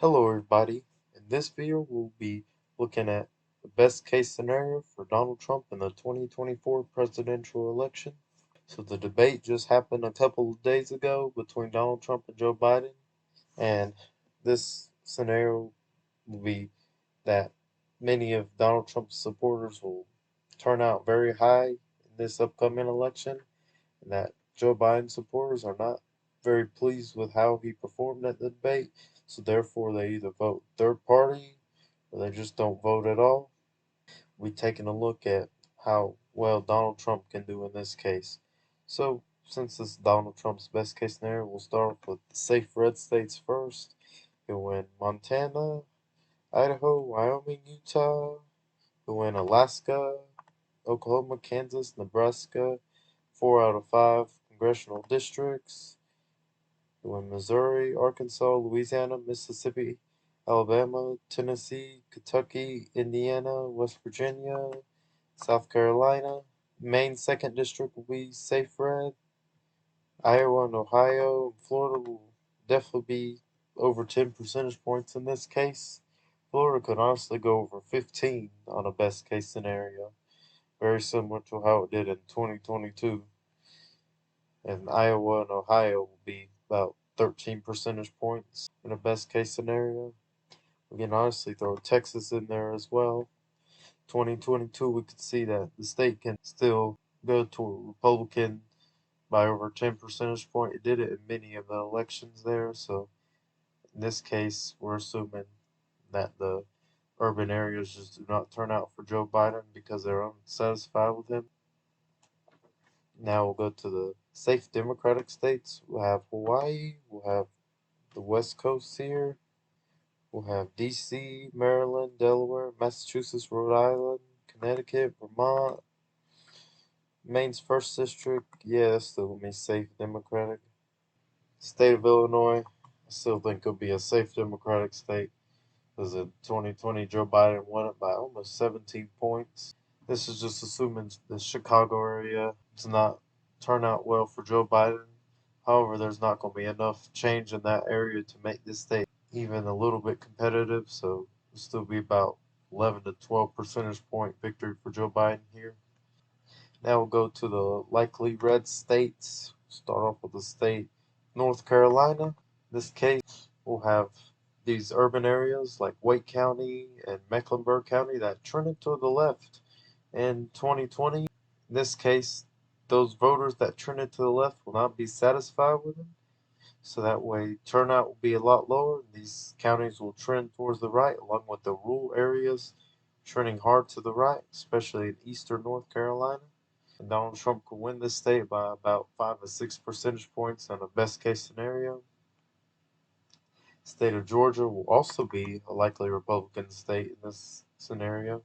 Hello everybody. In this video we'll be looking at the best case scenario for Donald Trump in the 2024 presidential election. So the debate just happened a couple of days ago between Donald Trump and Joe Biden, and this scenario will be that many of Donald Trump's supporters will turn out very high in this upcoming election, and that Joe Biden supporters are not very pleased with how he performed at the debate, so therefore they either vote third party or they just don't vote at all. We're taking a look at how well Donald Trump can do in this case. So, since this is Donald Trump's best case scenario, we'll start with the safe red states first. He'll win Montana, Idaho, Wyoming, Utah. He'll win Alaska, Oklahoma, Kansas, Nebraska, 4 out of 5 congressional districts. He'll win Missouri, Arkansas, Louisiana, Mississippi, Alabama, Tennessee, Kentucky, Indiana, West Virginia, South Carolina. Maine's second district will be safe red. Iowa and Ohio and Florida will definitely be over 10 percentage points in this case. Florida could honestly go over 15 on a best case scenario, very similar to how it did in 2022. And Iowa and Ohio will be about 13 percentage points in a best case scenario. We can honestly throw Texas in there as well. 2022, we could see that the state can still go to a Republican by over 10 percentage point. It did it in many of the elections there. So in this case, we're assuming that the urban areas just do not turn out for Joe Biden because they're unsatisfied with him. Now we'll go to the safe Democratic states. We'll have Hawaii, we'll have the West Coast here, we'll have DC, Maryland, Delaware, Massachusetts, Rhode Island, Connecticut, Vermont, Maine's first district. Yeah, that's still gonna be safe Democratic. State of Illinois, I still think it'll be a safe Democratic state because in 2020 Joe Biden won it by almost 17 points. This is just assuming the Chicago area does not turn out well for Joe Biden. However, there's not going to be enough change in that area to make this state even a little bit competitive, so it'll still be about 11 to 12 percentage point victory for Joe Biden here. Now we'll go to the likely red states. Start off with the state North Carolina. In this case, we'll have these urban areas like Wake County and Mecklenburg County that trended to the left in 2020. In this case, those voters that trended to the left will not be satisfied with him. So that way, turnout will be a lot lower. These counties will trend towards the right, along with the rural areas trending hard to the right, especially in eastern North Carolina. And Donald Trump could win this state by about 5 or 6 percentage points on a best case scenario. State of Georgia will also be a likely Republican state in this scenario.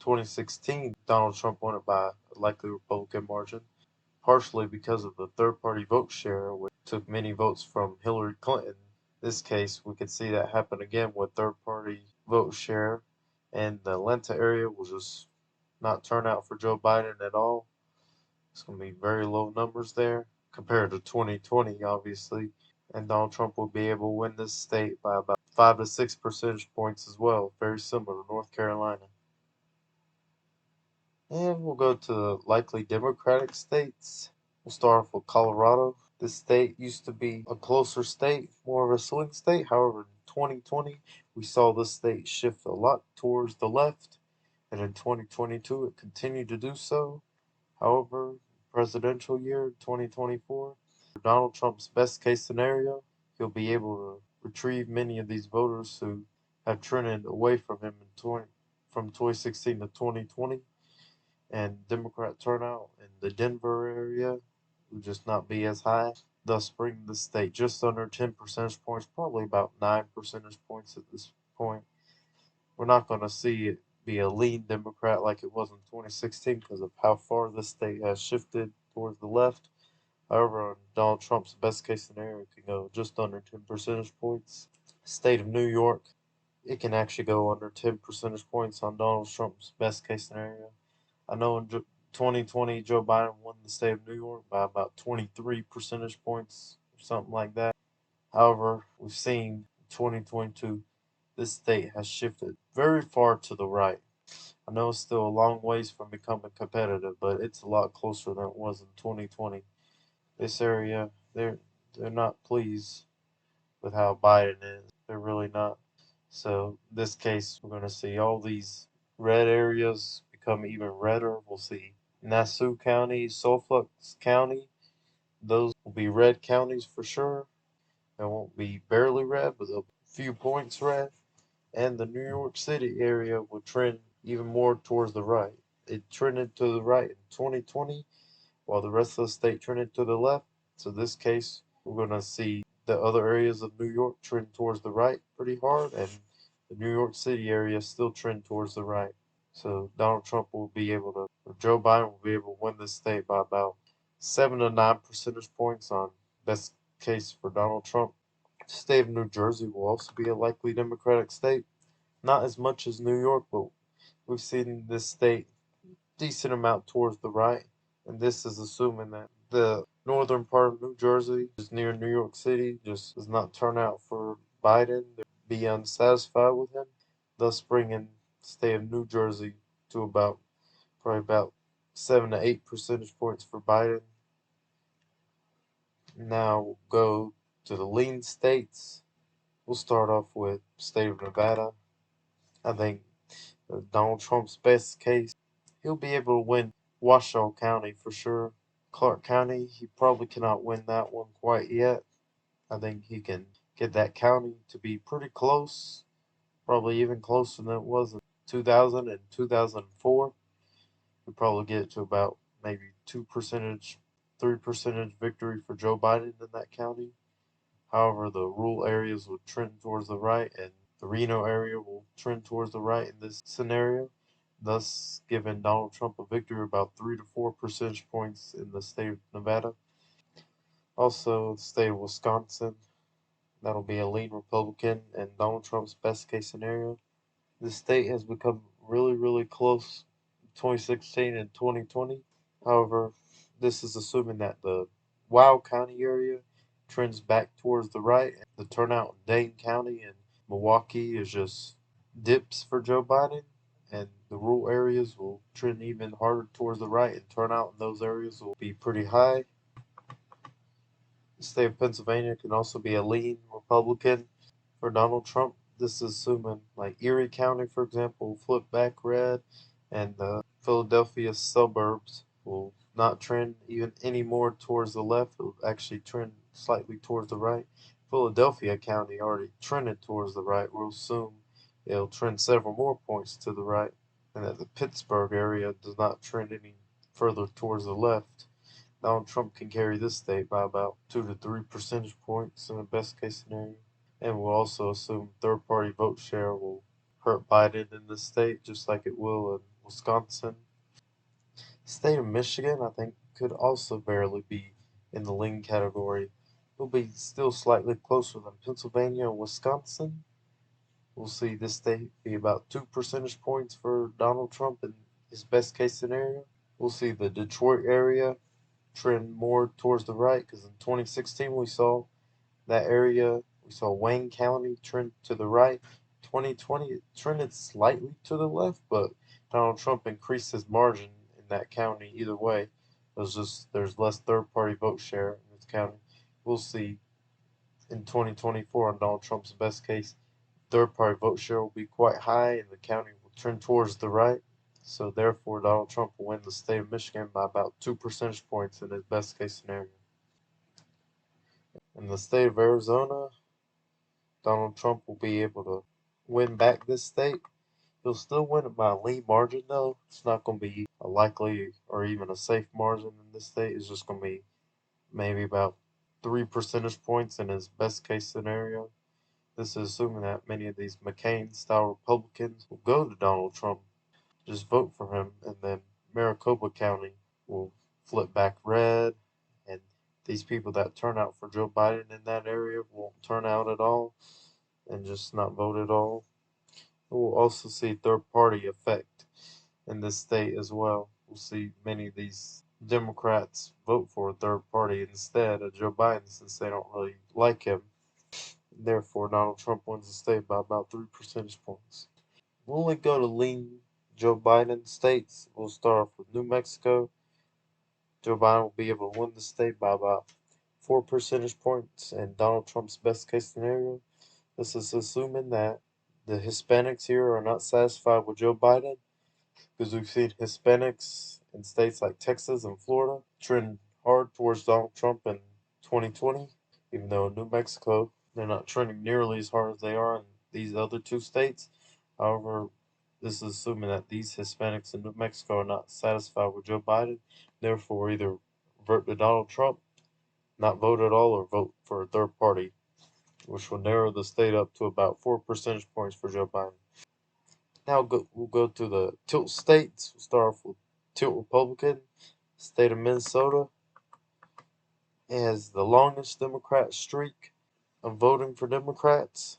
2016, Donald Trump won it by a likely Republican margin, partially because of the third party vote share, which took many votes from Hillary Clinton. In this case, we could see that happen again with third party vote share, and the Atlanta area will just not turn out for Joe Biden at all. It's going to be very low numbers there compared to 2020, obviously. And Donald Trump will be able to win this state by about 5 to 6 percentage points as well, very similar to North Carolina. And we'll go to the likely Democratic states. We'll start off with Colorado. This state used to be a closer state, more of a swing state. However, in 2020, we saw this state shift a lot towards the left, and in 2022, it continued to do so. However, presidential year 2024, Donald Trump's best case scenario, he'll be able to retrieve many of these voters who have trended away from him from 2016 to 2020, and Democrat turnout in the Denver area will just not be as high, thus bringing the state just under 10 percentage points, probably about 9 percentage points at this point. We're not going to see it be a lean Democrat like it was in 2016 because of how far the state has shifted towards the left. However, on Donald Trump's best case scenario, it can go just under 10 percentage points. State of New York, it can actually go under 10 percentage points on Donald Trump's best case scenario. I know in 2020, Joe Biden won the state of New York by about 23 percentage points or something like that. However, we've seen 2022, this state has shifted very far to the right. I know it's still a long ways from becoming competitive, but it's a lot closer than it was in 2020. This area, they're not pleased with how Biden is. They're really not. So in this case, we're going to see all these red areas become even redder. We'll see Nassau County, Suffolk County. Those will be red counties for sure. They won't be barely red, but a few points red. And the New York City area will trend even more towards the right. It trended to the right in 2020, while the rest of the state trended to the left. So this case, we're going to see the other areas of New York trend towards the right pretty hard, and the New York City area still trend towards the right. So Donald Trump will be able to, or Joe Biden will be able to win this state by about 7 to 9 percentage points on best case for Donald Trump. The state of New Jersey will also be a likely Democratic state. Not as much as New York, but we've seen this state decent amount towards the right. And this is assuming that the northern part of New Jersey, is near New York City, just does not turn out for Biden. They'll be unsatisfied with him, thus bringing the state of New Jersey to probably about 7 to 8 percentage points for Biden. Now we'll go to the lean states. We'll start off with state of Nevada. I think Donald Trump's best case, he'll be able to win Washoe County for sure. Clark County, he probably cannot win that one quite yet. I think he can get that county to be pretty close, probably even closer than it was in 2000 and 2004. He'll probably get it to about maybe 2%, 3% victory for Joe Biden in that county. However, the rural areas will trend towards the right, and the Reno area will trend towards the right in this scenario, thus giving Donald Trump a victory about 3 to 4 percentage points in the state of Nevada. Also, the state of Wisconsin, that'll be a lean Republican and Donald Trump's best case scenario. The state has become really, really close in 2016 and 2020. However, this is assuming that the Wow County area trends back towards the right. The turnout in Dane County and Milwaukee is just dips for Joe Biden, and the rural areas will trend even harder towards the right, and turnout in those areas will be pretty high. The state of Pennsylvania can also be a lean Republican for Donald Trump. This is assuming like Erie County, for example, will flip back red, and the Philadelphia suburbs will not trend even any more towards the left. It will actually trend slightly towards the right. Philadelphia County already trended towards the right. We'll assume it'll trend several more points to the right, and that the Pittsburgh area does not trend any further towards the left. Donald Trump can carry this state by about 2 to 3 percentage points in the best case scenario. And we'll also assume third party vote share will hurt Biden in this state just like it will in Wisconsin. State of Michigan, I think, could also barely be in the lean category. It'll be still slightly closer than Pennsylvania and Wisconsin. We'll see this state be about 2 percentage points for Donald Trump in his best case scenario. We'll see the Detroit area trend more towards the right because in 2016 we saw that area, we saw Wayne County trend to the right. 2020 it trended slightly to the left, but Donald Trump increased his margin in that county either way. There's less third party vote share in this county. We'll see in 2024 on Donald Trump's best case, third party vote share will be quite high and the county will trend towards the right. So therefore Donald Trump will win the state of Michigan by about 2 percentage points in his best case scenario. In the state of Arizona, Donald Trump will be able to win back this state. He'll still win it by a lean margin, though. It's not going to be a likely or even a safe margin in this state. It's just going to be maybe about 3 percentage points in his best case scenario. This is assuming that many of these McCain style Republicans will go to Donald Trump, just vote for him, and then Maricopa County will flip back red, and these people that turn out for Joe Biden in that area won't turn out at all and just not vote at all. We'll also see third party effect in this state as well. We'll see many of these Democrats vote for a third party instead of Joe Biden since they don't really like him. Therefore, Donald Trump wins the state by about 3 percentage points. We'll only go to lean Joe Biden states. We'll start off with New Mexico. Joe Biden will be able to win the state by about 4 percentage points in Donald Trump's best case scenario. This is assuming that the Hispanics here are not satisfied with Joe Biden, because we've seen Hispanics in states like Texas and Florida trend hard towards Donald Trump in 2020, even though in New Mexico they're not trending nearly as hard as they are in these other two states. However, this is assuming that these Hispanics in New Mexico are not satisfied with Joe Biden, therefore either revert to Donald Trump, not vote at all, or vote for a third party, which will narrow the state up to about 4 percentage points for Joe Biden. Now we'll go to the tilt states. We'll start off with tilt Republican. State of Minnesota has the longest Democrat streak of voting for Democrats.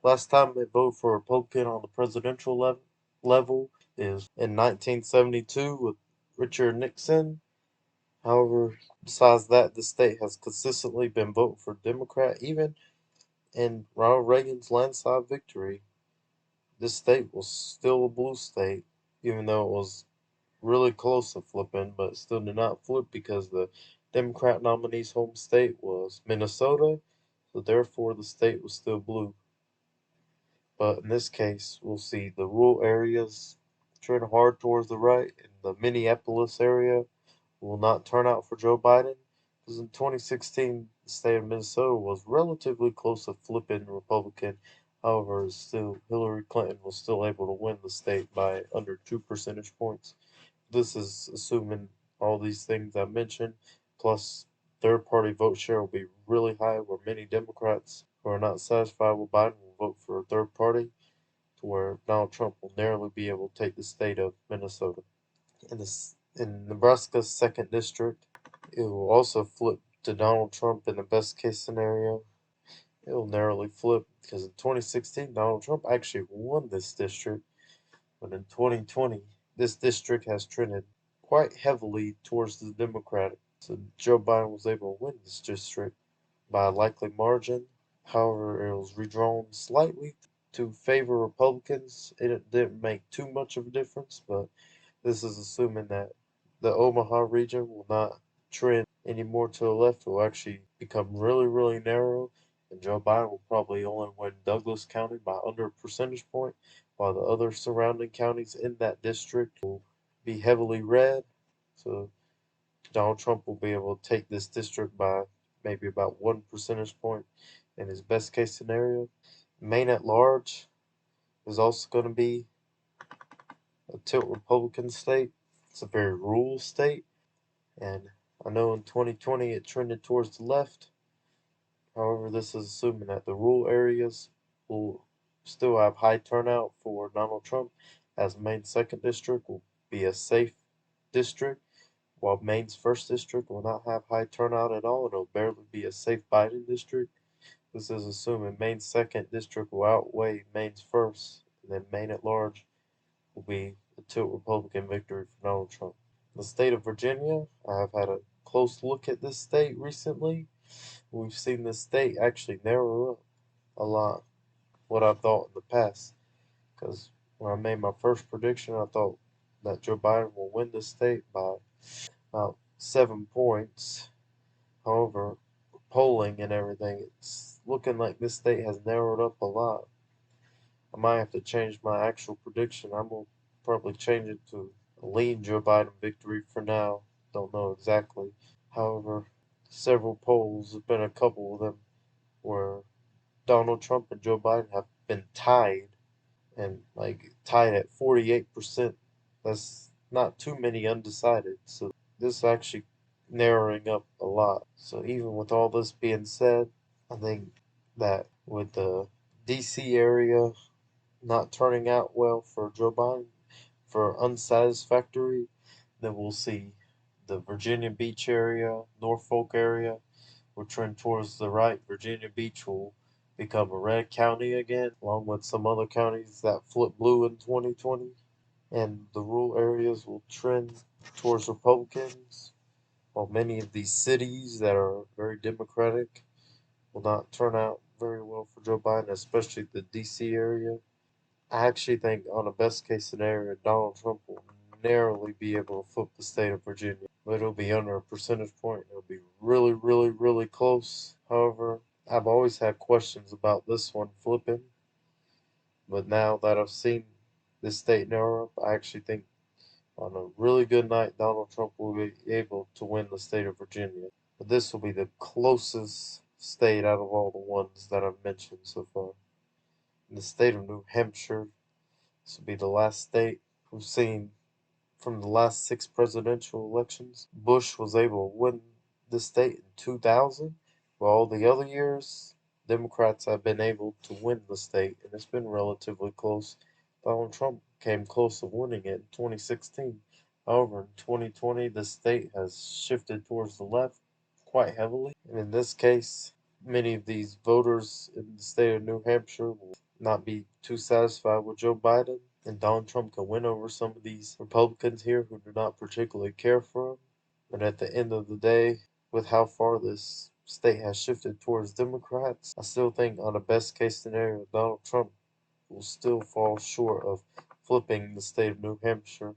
Last time they voted for a Republican on the presidential level is in 1972 with Richard Nixon. However, besides that, the state has consistently been voting for Democrat. Even in Ronald Reagan's landslide victory, this state was still a blue state, even though it was really close to flipping, but still did not flip because the Democrat nominee's home state was Minnesota, so therefore the state was still blue. But in this case, we'll see the rural areas turn hard towards the right, and the Minneapolis area will not turn out for Joe Biden, because in 2016, the state of Minnesota was relatively close to flipping Republican. However, still Hillary Clinton was still able to win the state by under 2 percentage points. This is assuming all these things I mentioned, plus third party vote share will be really high, where many Democrats who are not satisfied with Biden will vote for a third party, to where Donald Trump will narrowly be able to take the state of Minnesota. In Nebraska's second district, it will also flip to Donald Trump in the best case scenario. It will narrowly flip because in 2016, Donald Trump actually won this district, but in 2020, this district has trended quite heavily towards the Democratic. So Joe Biden was able to win this district by a likely margin. However, it was redrawn slightly to favor Republicans. It didn't make too much of a difference, but this is assuming that the Omaha region will not trend any more to the left. It will actually become really, really narrow, and Joe Biden will probably only win Douglas County by under a percentage point, while the other surrounding counties in that district will be heavily red. So Donald Trump will be able to take this district by maybe about 1 percentage point in his best case scenario. Maine at large is also going to be a tilt Republican state. It's a very rural state, and I know in 2020 it trended towards the left. However, this is assuming that the rural areas will still have high turnout for Donald Trump, as Maine's second district will be a safe district, while Maine's first district will not have high turnout at all. It'll barely be a safe Biden district. This is assuming Maine's second district will outweigh Maine's first, and then Maine at large will be a tilt Republican victory for Donald Trump. The state of Virginia, I have had a close look at this state recently. We've seen this state actually narrow up a lot what I thought in the past. Because when I made my first prediction, I thought that Joe Biden will win the state by about 7 points. However, polling and everything, it's looking like this state has narrowed up a lot. I might have to change my actual prediction. I'm going to probably change it to a lean Joe Biden victory for now. Don't know exactly. However, several polls, there's been a couple of them where Donald Trump and Joe Biden have been tied, and like tied at 48%. That's not too many undecided. So this is actually narrowing up a lot. So even with all this being said, I think that with the DC area not turning out well for Joe Biden, for unsatisfactory, then we'll see the Virginia Beach area, Norfolk area will trend towards the right. Virginia Beach will become a red county again, along with some other counties that flipped blue in 2020. And the rural areas will trend towards Republicans, while many of these cities that are very Democratic will not turn out very well for Joe Biden, especially the DC area. I actually think on a best case scenario, Donald Trump will narrowly be able to flip the state of Virginia, but it'll be under a percentage point. It'll be really, really, really close. However, I've always had questions about this one flipping, but now that I've seen this state narrow up, I actually think on a really good night, Donald Trump will be able to win the state of Virginia. But this will be the closest state out of all the ones that I've mentioned so far. In the state of New Hampshire, this will be the last state we've seen from the last 6 presidential elections. Bush was able to win the state in 2000, while all the other years, Democrats have been able to win the state, and it's been relatively close. Donald Trump came close to winning it in 2016. However, in 2020, the state has shifted towards the left quite heavily, and in this case, many of these voters in the state of New Hampshire will not be too satisfied with Joe Biden, and Donald Trump can win over some of these Republicans here who do not particularly care for him. But at the end of the day, with how far this state has shifted towards Democrats, I still think on a best case scenario, Donald Trump will still fall short of flipping the state of New Hampshire.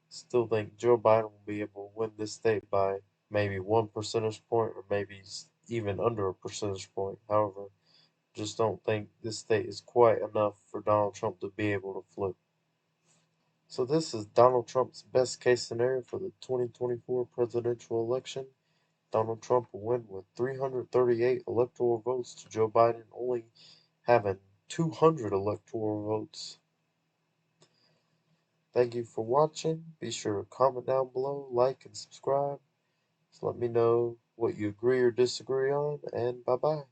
Still think Joe Biden will be able to win this state by maybe 1 percentage point or maybe even under a percentage point. However, just don't think this state is quite enough for Donald Trump to be able to flip. So this is Donald Trump's best case scenario for the 2024 presidential election. Donald Trump will win with 338 electoral votes to Joe Biden only having 200 electoral votes. Thank you for watching. Be sure to comment down below, like, and subscribe. So let me know what you agree or disagree on, and bye-bye.